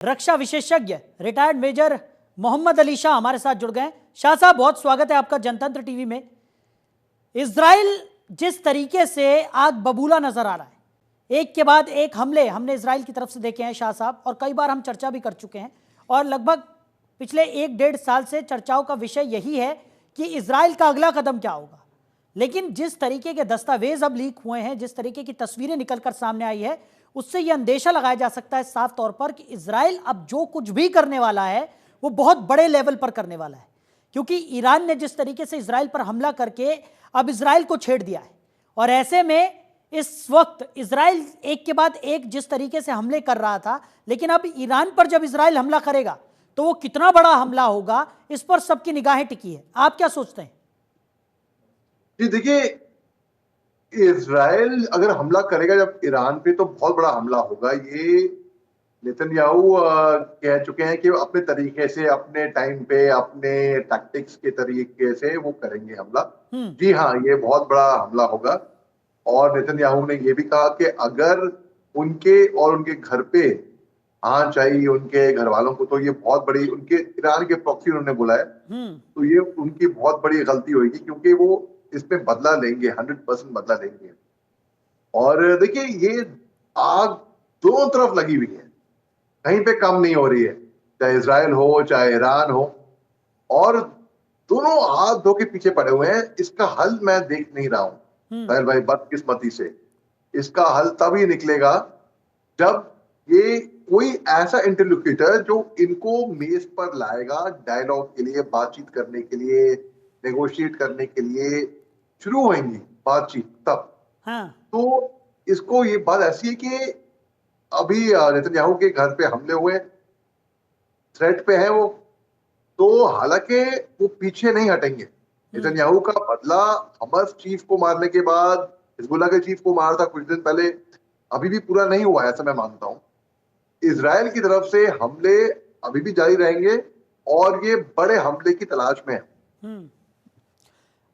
रक्षा विशेषज्ञ retired major Mohammad Ali Shah हमारे साथ जुड़ गए। शाह साहब, बहुत स्वागत है आपका जनतंत्र टीवी में। इजराइल जिस तरीके से आग बबूला नजर आ रहा है, एक के बाद एक हमले हमने इजराइल की तरफ से देखे हैं शाह साहब, और कई बार हम चर्चा भी कर चुके हैं, और लगभग पिछले 1-1.5 साल से चर्चाओं का विषय यही है कि इजराइल का अगला कदम क्या होगा। लेकिन जिस तरीके के दस्तावेज अब लीक हुए हैं, जिस तरीके की तस्वीरें निकलकर सामने आई है, उससे यह अंदेशा लगाया जा सकता है साफ तौर पर कि इजराइल अब जो कुछ भी करने वाला है वो बहुत बड़े लेवल पर करने वाला है, क्योंकि ईरान ने जिस तरीके से इजराइल पर हमला करके अब इजराइल को छेड़ दिया है। और ऐसे में इस वक्त इजराइल एक के बाद एक जिस तरीके से हमले कर रहा था, लेकिन अब ईरान पर जब इजराइल हमला करेगा तो वो कितना बड़ा हमला होगा, इस पर सबकी निगाहें टिकी है। आप क्या सोचते हैं? जी देखिए, इजराइल अगर हमला करेगा जब ईरान पे तो बहुत बड़ा हमला होगा। ये नेतन्याहू कह चुके हैं कि वो अपने तरीके से, अपने टाइम पे, अपने टैक्टिक्स के तरीके से वो करेंगे हमला। जी हाँ, ये बहुत बड़ा हमला होगा। और नेतन्याहू ने ये भी कहा कि अगर उनके और उनके घर पे आँच आई, उनके घर वालों को, तो ये बहुत बड़ी, उनके ईरान के प्रॉक्सी उन्होंने बोला है, तो ये उनकी बहुत बड़ी गलती होगी, क्योंकि वो इसमें बदला लेंगे, 100% बदला लेंगे। और देखिए, ये आग दोनों तरफ लगी हुई है, कहीं पे कम नहीं हो रही है, चाहे इजराइल हो चाहे ईरान हो, और दोनों हाथ धो के पीछे पड़े हुए हैं। इसका हल मैं देख नहीं रहा हूं साहिल भाई, बदकिस्मती से। इसका हल तभी निकलेगा जब ये कोई ऐसा इंटरलोक्यूटर जो इनको मेज पर लाएगा डायलॉग के लिए, बातचीत करने के लिए, नेगोशिएट करने के लिए शुरू होंगी बातचीत तब। हाँ। तो इसको, ये बात ऐसी है कि अभी नेतन्याहू के घर पे हमले हुए, थ्रेट पे है वो, तो हालांकि वो पीछे नहीं हटेंगे। नेतन्याहू का बदला हमास चीफ को मारने के बाद, हिजबुल्लाह के चीफ को मारा था कुछ दिन पहले, अभी भी पूरा नहीं हुआ है, ऐसा मैं मानता हूं। इजराइल की तरफ से हमले अभी भी जारी रहेंगे और ये बड़े हमले की तलाश में है।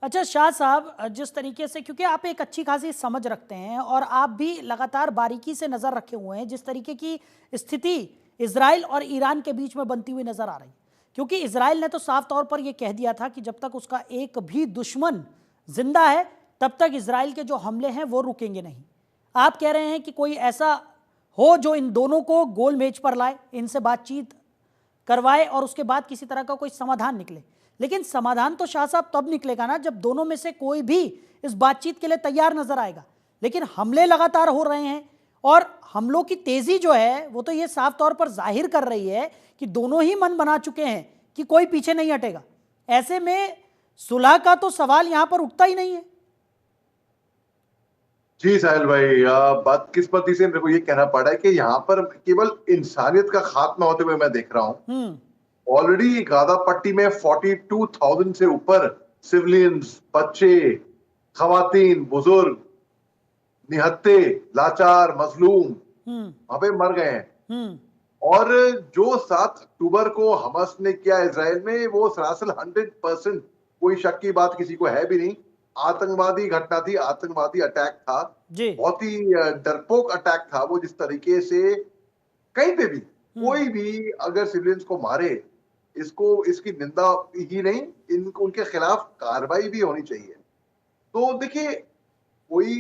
अच्छा शाह साहब, जिस तरीके से, क्योंकि आप एक अच्छी खासी समझ रखते हैं और आप भी लगातार बारीकी से नज़र रखे हुए हैं, जिस तरीके की स्थिति इजराइल और ईरान के बीच में बनती हुई नज़र आ रही, क्योंकि इजराइल ने तो साफ तौर पर यह कह दिया था कि जब तक उसका एक भी दुश्मन जिंदा है तब तक इजराइल के जो हमले हैं वो रुकेंगे नहीं। आप कह रहे हैं कि कोई ऐसा हो जो इन दोनों को गोल मेज पर लाए, इनसे बातचीत करवाए और उसके बाद किसी तरह का कोई समाधान निकले। लेकिन समाधान तो शाह साहब तब निकलेगा ना जब दोनों में से कोई भी इस बातचीत के लिए तैयार नजर आएगा। लेकिन हमले लगातार हो रहे हैं और हमलों की तेजी जो है वो तो ये साफ तौर पर जाहिर कर रही है कि दोनों ही मन बना चुके हैं कि कोई पीछे नहीं हटेगा। ऐसे में सुलह का तो सवाल यहां पर उठता ही नहीं है। जी साहिल भाई, बदकिस्मती से मेरे को ये कहना पड़ा है कि यहाँ पर केवल इंसानियत का खात्मा होते हुए मैं देख रहा हूँ। ऑलरेडी गाजा पट्टी में 42,000 से ऊपर सिविलियंस, बच्चे, खवातीन, बुजुर्ग, निहत्ते, लाचार, मजलूम वहां पे मर गए हैं। और जो 7 अक्टूबर को हमास ने किया इजराइल में, वो सरासर 100%, कोई शक की बात किसी को है भी नहीं, आतंकवादी घटना थी, आतंकवादी अटैक था। बहुत ही डरपोक अटैक था वो। जिस तरीके से कहीं पे भी कोई भी अगर सिविलियंस को मारे, इसको, इसकी निंदा ही नहीं, इनको, उनके खिलाफ कार्रवाई भी होनी चाहिए। तो देखिए, कोई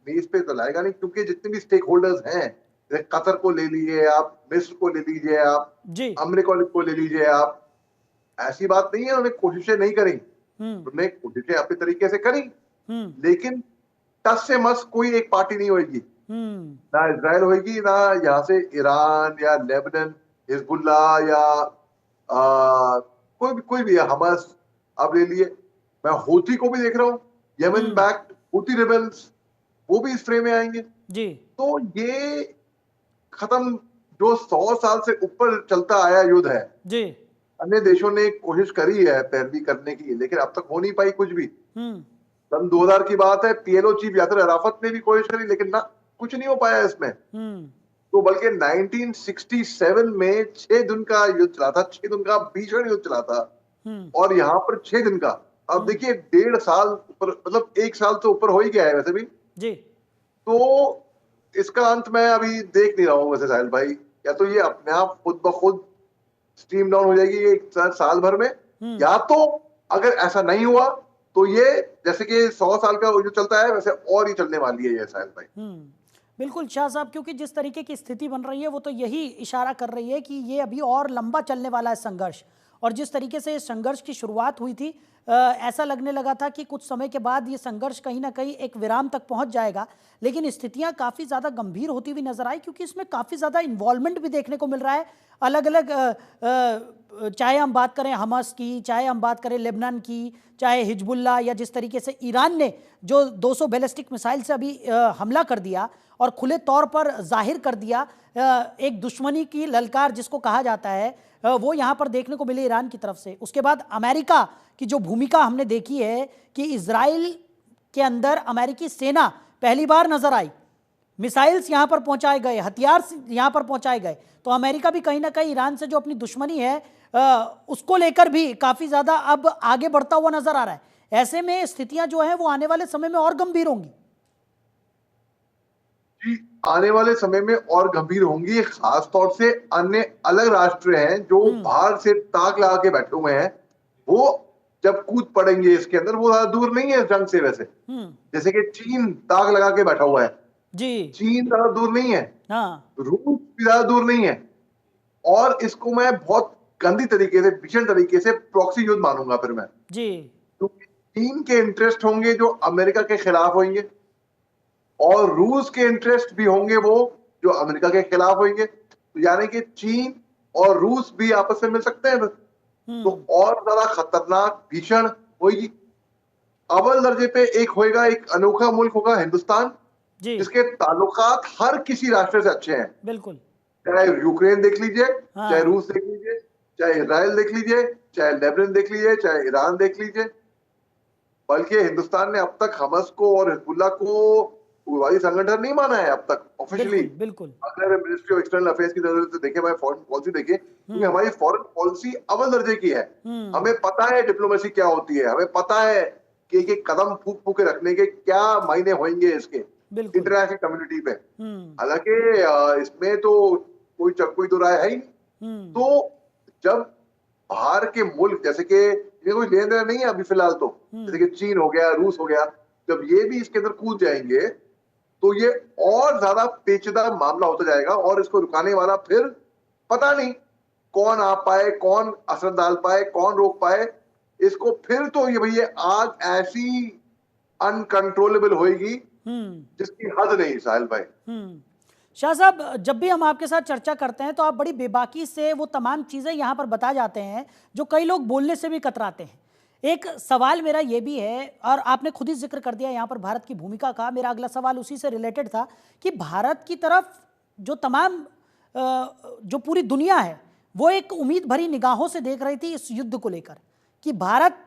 मेज पे तो लाएगा नहीं, क्योंकि जितने भी स्टेक होल्डर्स हैं, कतर को ले लीजिए आप, मिस्र को ले लीजिए आप, अमेरिका को ले लीजिए आप, ऐसी बात नहीं है उन्होंने कोशिशें नहीं करी, उन्होंने कोशिशें अपने तरीके से करी, लेकिन टस से मस कोई एक पार्टी नहीं होगी। ना इजराइल होगी, ना यहाँ से ईरान या लेबनान, हिजबुल्ला या कोई भी है, हमास अब ले लिए। मैं हूथी को भी देख रहा हूँ, यमन बैक्ड हूथी रिबेल्स, वो भी इस फ्रेम में आएंगे। जी। तो ये खत्म, जो 100 साल से ऊपर चलता आया युद्ध है जी, अन्य देशों ने कोशिश करी है पैरवी करने की, लेकिन अब तक हो नहीं पाई कुछ भी। सन 2000 की बात है, पीएलओ चीफ यासर अराफत ने भी कोशिश करी, लेकिन ना, कुछ नहीं हो पाया इसमें। तो बल्कि 1967 में 6 दिन का युद्ध चला था, 6 दिन का भीषण युद्ध चला था, और यहाँ पर 6 दिन का, अब देखिए 1.5 साल ऊपर, मतलब 1 साल तो ऊपर हो ही गया है वैसे भी जी। तो इसका अंत मैं अभी देख नहीं रहा हूँ वैसे साहिल भाई। या तो ये अपने आप खुद ब खुद स्ट्रीम डाउन हो जाएगी एक साल भर में, या तो अगर ऐसा नहीं हुआ तो ये जैसे कि 100 साल का जो चलता है वैसे और ही चलने वाली है ये साहिल भाई। बिल्कुल शाह साहब, क्योंकि जिस तरीके की स्थिति बन रही है वो तो यही इशारा कर रही है कि ये अभी और लंबा चलने वाला है संघर्ष। और जिस तरीके से इस संघर्ष की शुरुआत हुई थी, ऐसा लगने लगा था कि कुछ समय के बाद ये संघर्ष कहीं ना कहीं एक विराम तक पहुंच जाएगा, लेकिन स्थितियां काफ़ी ज़्यादा गंभीर होती हुई नजर आई, क्योंकि इसमें काफ़ी ज़्यादा इन्वॉल्वमेंट भी देखने को मिल रहा है अलग अलग, चाहे हम बात करें हमास की, चाहे हम बात करें लेबनान की, चाहे हिजबुल्ला, या जिस तरीके से ईरान ने जो 200 बैलिस्टिक मिसाइल से अभी हमला कर दिया और खुले तौर पर जाहिर कर दिया एक दुश्मनी की ललकार जिसको कहा जाता है, वो यहाँ पर देखने को मिली ईरान की तरफ से। उसके बाद अमेरिका की जो भूमिका हमने देखी है कि इजराइल के अंदर अमेरिकी सेना पहली बार नजर आई, मिसाइल्स यहाँ पर पहुंचाए गए, हथियार यहाँ पर पहुंचाए गए, तो अमेरिका भी कहीं ना कहीं ईरान से जो अपनी दुश्मनी है उसको लेकर भी काफ़ी ज़्यादा अब आगे बढ़ता हुआ नजर आ रहा है। ऐसे में स्थितियां जो है वो आने वाले समय में और गंभीर होंगी। जी, आने वाले समय में और गंभीर होंगी, खास तौर से अन्य अलग राष्ट्र हैं जो बाहर से ताक लगा के बैठे हुए हैं, वो जब कूद पड़ेंगे इसके अंदर, वो ज्यादा दूर नहीं है जंग से। वैसे जैसे कि चीन ताक लगा के बैठा हुआ है जी, चीन ज्यादा दूर नहीं है, हाँ, रूस भी ज्यादा दूर नहीं है, और इसको मैं बहुत गंदी तरीके से, भीषण तरीके से प्रॉक्सी युद्ध मानूंगा फिर मैं जी, क्योंकि चीन के इंटरेस्ट होंगे जो अमेरिका के खिलाफ होंगे, और रूस के इंटरेस्ट भी होंगे वो जो अमेरिका के खिलाफ होंगे। तो यानी कि चीन और रूस भी आपस में मिल सकते हैं, तो और ज्यादा खतरनाक भीषण होगी। अव्वल दर्जे पे एक होएगा, एक अनोखा मुल्क होगा हिंदुस्तान, जी, जिसके ताल्लुकात हर किसी राष्ट्र से अच्छे हैं। बिल्कुल, चाहे यूक्रेन देख लीजिए, चाहे हाँ, रूस देख लीजिए, चाहे इजराइल देख लीजिए, चाहे लेबनान देख लीजिए, चाहे ईरान देख लीजिए। बल्कि हिंदुस्तान ने अब तक हमास को और हिजबुल्लाह को उग्रवादी संगठन नहीं माना है अब तक ऑफिशियली। बिल्कुल, बिल्कुल, अगर मिनिस्ट्री ऑफ एक्सटर्नल अफेयर्स की नजर से देखें, हमारी फॉरेन पॉलिसी देखें, क्योंकि हमारी फॉरेन पॉलिसी अव्वल दर्जे की है। हमें पता है डिप्लोमेसी क्या होती है, हमें पता है कि एक एक कदम फूक फूक के रखने के क्या मायने होंगे इसके बिल्कुल, इंटरनेशनल कम्युनिटी पे। हालांकि इसमें तो कोई तो राय है ही नहीं। तो जब बाहर के मुल्क, जैसे कि ये कोई लेन देन नहीं है अभी फिलहाल, तो जैसे कि चीन हो गया, रूस हो गया, जब ये भी इसके अंदर कूद जाएंगे तो ये और ज्यादा पेचीदा मामला होता जाएगा, और इसको रुकाने वाला फिर पता नहीं कौन आ पाए, कौन असर डाल पाए, कौन रोक पाए इसको। फिर तो ये भैया आग ऐसी अनकंट्रोलेबल होएगी जिसकी हद नहीं साहिल भाई। शाह साहब, जब भी हम आपके साथ चर्चा करते हैं तो आप बड़ी बेबाकी से वो तमाम चीज़ें यहाँ पर बता जाते हैं जो कई लोग बोलने से भी कतराते हैं। एक सवाल मेरा ये भी है, और आपने खुद ही जिक्र कर दिया यहाँ पर भारत की भूमिका का, मेरा अगला सवाल उसी से रिलेटेड था कि भारत की तरफ जो तमाम जो पूरी दुनिया है वो एक उम्मीद भरी निगाहों से देख रही थी इस युद्ध को लेकर कि भारत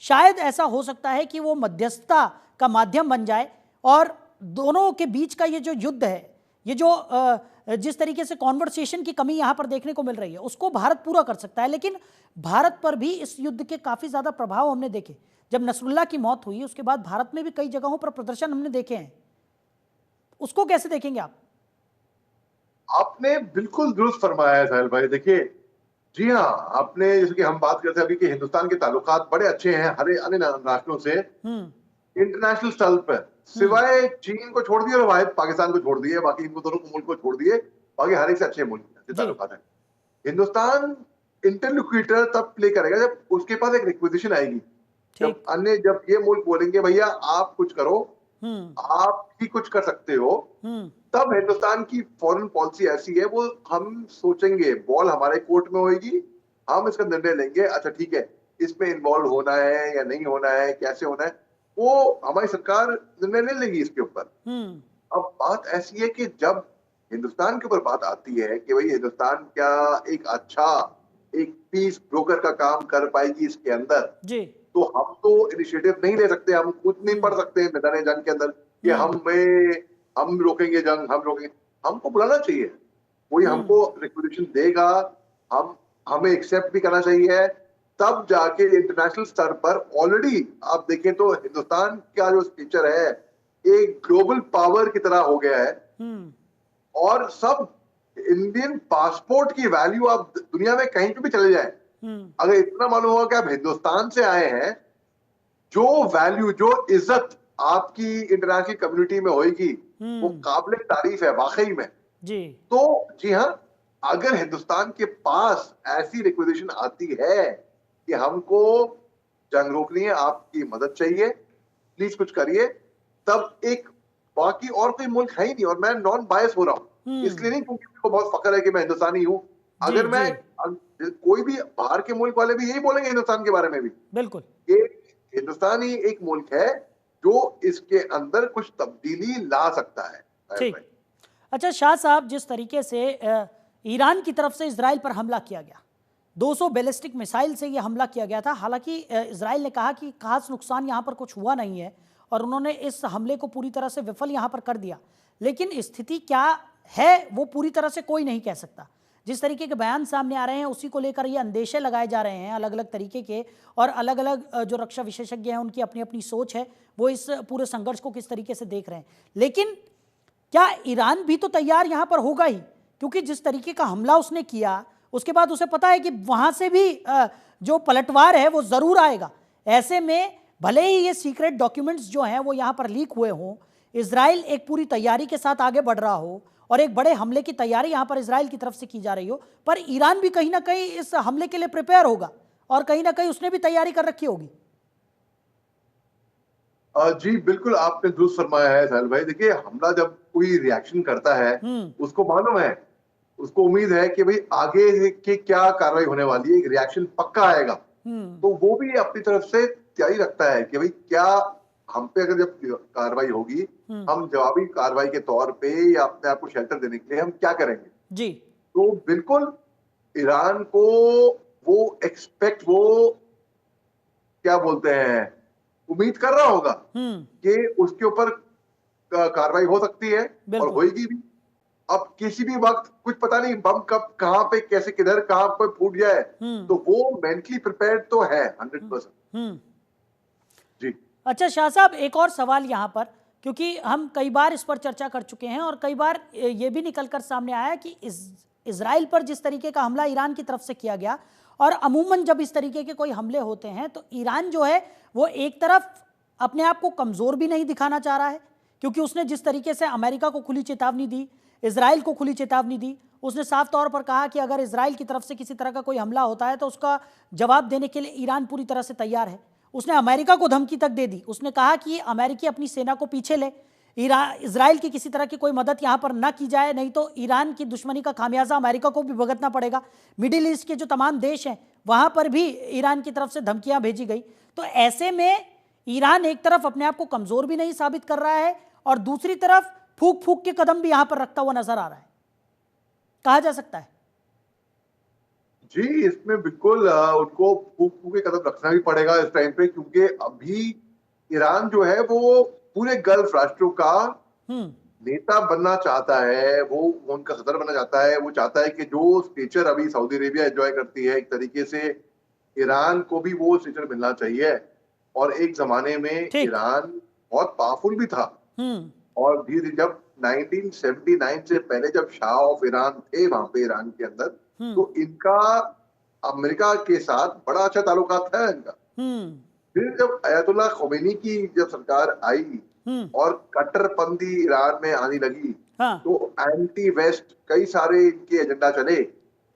शायद ऐसा हो सकता है कि वो मध्यस्थता का माध्यम बन जाए और दोनों के बीच का ये जो युद्ध है, ये जो जिस तरीके से कॉन्वर्सेशन की कमी यहाँ पर देखने को मिल रही है उसको भारत पूरा कर सकता है। लेकिन भारत पर भी इस युद्ध के काफ़ी ज़्यादा प्रभाव हमने देखे। जब नसरुल्लाह की मौत हुई उसके बाद भारत में भी कई जगहों पर प्रदर्शन हमने देखे हैं, उसको कैसे देखेंगे आप? आपने बिल्कुल दुरुस्त फरमाया है साहिल भाई। देखिए, जी हाँ, आपने जैसे कि हम बात करते हैं अभी कि हिंदुस्तान के ताल्लुकात बड़े अच्छे हैं हर अन्य राष्ट्रों से इंटरनेशनल स्तर पर, सिवाय चीन को छोड़ दिए और वाहिद पाकिस्तान को छोड़ दिए, बाकी इनको दोनों मुल्क को छोड़ दिए, बाकी हर एक से अच्छे मुल्क से ताल्लुकात है। हिंदुस्तान इंटरलोक्यूटर तब प्ले करेगा जब उसके पास एक रिक्वेजिशन आएगी, जब ये मुल्क बोलेंगे भैया आप कुछ करो, आप ही कुछ कर सकते हो, तब हिंदुस्तान की फॉरेन पॉलिसी ऐसी है, वो हम सोचेंगे, बॉल हमारे कोर्ट में होगी, हम इसका निर्णय लेंगे, अच्छा ठीक है इसमें इन्वॉल्व होना है या नहीं होना है, कैसे होना है, वो हमारी सरकार निर्णय ले लेगी इसके ऊपर। अब बात ऐसी है कि जब हिंदुस्तान के ऊपर बात आती है कि भाई हिंदुस्तान क्या एक अच्छा एक पीस ब्रोकर का काम कर पाएगी इसके अंदर, तो हम तो इनिशिएटिव नहीं ले सकते, हम खुद नहीं पढ़ सकते मैदान जंग के अंदर कि हम रोकेंगे जंग, हम रोकेंगे। हमको बुलाना चाहिए, कोई हमको रिक्वेजिशन देगा, हमें एक्सेप्ट भी करना चाहिए, तब जाके इंटरनेशनल स्तर पर ऑलरेडी आप देखें तो हिंदुस्तान का जो फीचर है एक ग्लोबल पावर की तरह हो गया है, और सब इंडियन पासपोर्ट की वैल्यू आप दुनिया में कहीं पे भी चले जाए, अगर इतना मालूम होगा कि आप हिंदुस्तान से आए हैं, जो वैल्यू, जो इज्जत आपकी इंटरनेशनल कम्युनिटी में होगी, वो काबिल तारीफ है वाकई में। जी। तो जी हाँ, अगर हिंदुस्तान के पास ऐसी रिक्वेजिशन आती है कि हमको जंग रोकनी है, आपकी मदद चाहिए, प्लीज कुछ करिए, तब एक, बाकी और कोई मुल्क है ही नहीं, और मैं नॉन बायस हो रहा हूँ इसलिए नहीं क्योंकि मेरे को बहुत फख्र है कि मैं हिंदुस्तानी हूँ। अगर मैं कोई भी बाहर के मुल्क वाले भी यही बोलेंगे हिंदुस्तान के बारे में भी, बिल्कुल, कि हिंदुस्तान ही एक मुल्क है जो इसके अंदर कुछ तब्दीली ला सकता है। ठीक। अच्छा शाह साहब, जिस तरीके से ईरान की तरफ से इजराइल पर हमला किया गया, 200 बैलिस्टिक मिसाइल से यह हमला किया गया था। हालांकि इजराइल ने कहा कि खास नुकसान यहाँ पर कुछ हुआ नहीं है और उन्होंने इस हमले को पूरी तरह से विफल यहाँ पर कर दिया, लेकिन स्थिति क्या है वो पूरी तरह से कोई नहीं कह सकता। जिस तरीके के बयान सामने आ रहे हैं उसी को लेकर ये अंदेशे लगाए जा रहे हैं अलग अलग तरीके के, और अलग अलग जो रक्षा विशेषज्ञ हैं उनकी अपनी अपनी सोच है, वो इस पूरे संघर्ष को किस तरीके से देख रहे हैं। लेकिन क्या ईरान भी तो तैयार यहाँ पर होगा ही, क्योंकि जिस तरीके का हमला उसने किया उसके बाद उसे पता है कि वहाँ से भी जो पलटवार है वो ज़रूर आएगा। ऐसे में भले ही ये सीक्रेट डॉक्यूमेंट्स जो हैं वो यहाँ पर लीक हुए हों, इजराइल एक पूरी तैयारी के साथ आगे बढ़ रहा हो और एक बड़े हमले की तैयारी यहाँ पर इजराइल की तरफ से की जा रही हो, पर ईरान भी कहीं ना कहीं इस हमले के लिए प्रिपेयर होगा और कहीं ना कहीं उसने भी तैयारी कर रखी होगी। जी बिल्कुल, आपने दुरुस्त फरमाया है साहिल भाई। देखिए, हमला जब कोई रिएक्शन करता है उसको मालूम है, उसको उम्मीद है कि भाई आगे की क्या कार्रवाई होने वाली है, एक रिएक्शन पक्का आएगा। तो वो भी अपनी तरफ से तैयारी रखता है कि भाई क्या हम पे अगर जब कार्रवाई होगी, हम जवाबी कार्रवाई के तौर पे या अपने आप को शेल्टर देने के लिए हम क्या करेंगे जी। तो बिल्कुल ईरान को वो क्या बोलते हैं, उम्मीद कर रहा होगा कि उसके ऊपर कार्रवाई हो सकती है और होगी भी। अब किसी भी वक्त कुछ पता नहीं, बम कब कहां पे कैसे किधर कहां पे फूट जाए, तो वो मेंटली प्रिपेयर्ड तो है 100%। जी। अच्छा शाह साहब, एक और सवाल यहाँ पर, क्योंकि हम कई बार इस पर चर्चा कर चुके हैं और कई बार ये भी निकलकर सामने आया कि इजराइल पर जिस तरीके का हमला ईरान की तरफ से किया गया, और अमूमन जब इस तरीके के कोई हमले होते हैं तो ईरान जो है वो एक तरफ अपने आप को कमज़ोर भी नहीं दिखाना चाह रहा है, क्योंकि उसने जिस तरीके से अमेरिका को खुली चेतावनी दी, इजराइल को खुली चेतावनी दी, उसने साफ तौर पर कहा कि अगर इजराइल की तरफ से किसी तरह का कोई हमला होता है तो उसका जवाब देने के लिए ईरान पूरी तरह से तैयार है। उसने अमेरिका को धमकी तक दे दी, उसने कहा कि अमेरिकी अपनी सेना को पीछे ले, इजराइल की किसी तरह की कोई मदद यहाँ पर ना की जाए, नहीं तो ईरान की दुश्मनी का खामियाजा अमेरिका को भी भुगतना पड़ेगा। मिडिल ईस्ट के जो तमाम देश हैं वहाँ पर भी ईरान की तरफ से धमकियाँ भेजी गई। तो ऐसे में ईरान एक तरफ अपने आप को कमज़ोर भी नहीं साबित कर रहा है और दूसरी तरफ फूक फूक के कदम भी यहाँ पर रखता हुआ नजर आ रहा है, कहा जा सकता है। जी, इसमें बिल्कुल उनको फूक फूक के कदम रखना भी पड़ेगा इस टाइम पे, क्योंकि अभी ईरान जो है वो पूरे गल्फ राष्ट्रों का नेता बनना चाहता है, वो उनका सदर बनना चाहता है। वो चाहता है कि जो स्टेचर अभी सऊदी अरेबिया एंजॉय करती है, एक तरीके से ईरान को भी वो स्टेचर मिलना चाहिए। और एक जमाने में ईरान बहुत पावरफुल भी था, और धीरे धीरे जब 1979 से पहले जब शाह ऑफ ईरान थे वहां पे ईरान के अंदर, तो इनका अमेरिका के साथ बड़ा अच्छा ताल्लुकात था इनका। फिर जब अयतुल्ला खोमेनी की जब सरकार आई और कट्टरपंथी ईरान में आने लगी, तो एंटी वेस्ट कई सारे इनके एजेंडा चले,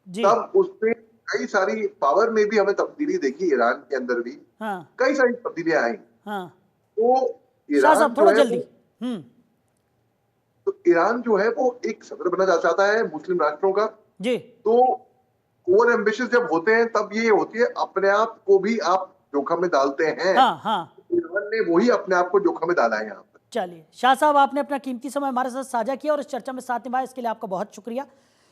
तब उसमें कई सारी पावर में भी हमें तब्दीली देखी, ईरान के अंदर भी कई सारी तब्दीलियां आई। तो ईरान जो है ईरान जो है वो एक सदर बनना चाहता है मुस्लिम राष्ट्रों का जी। तो ओवर एम्बिशियस जब होते हैं तब ये होती है अपने आप को भी आप जोखिम में डालते हैं। ईरान ने वही अपने आप को जोखिम में डाला है यहाँ पर। चलिए शाह साहब, आपने अपना कीमती समय हमारे साथ साझा किया और इस चर्चा में साथ निभाया, इसके लिए आपका बहुत शुक्रिया।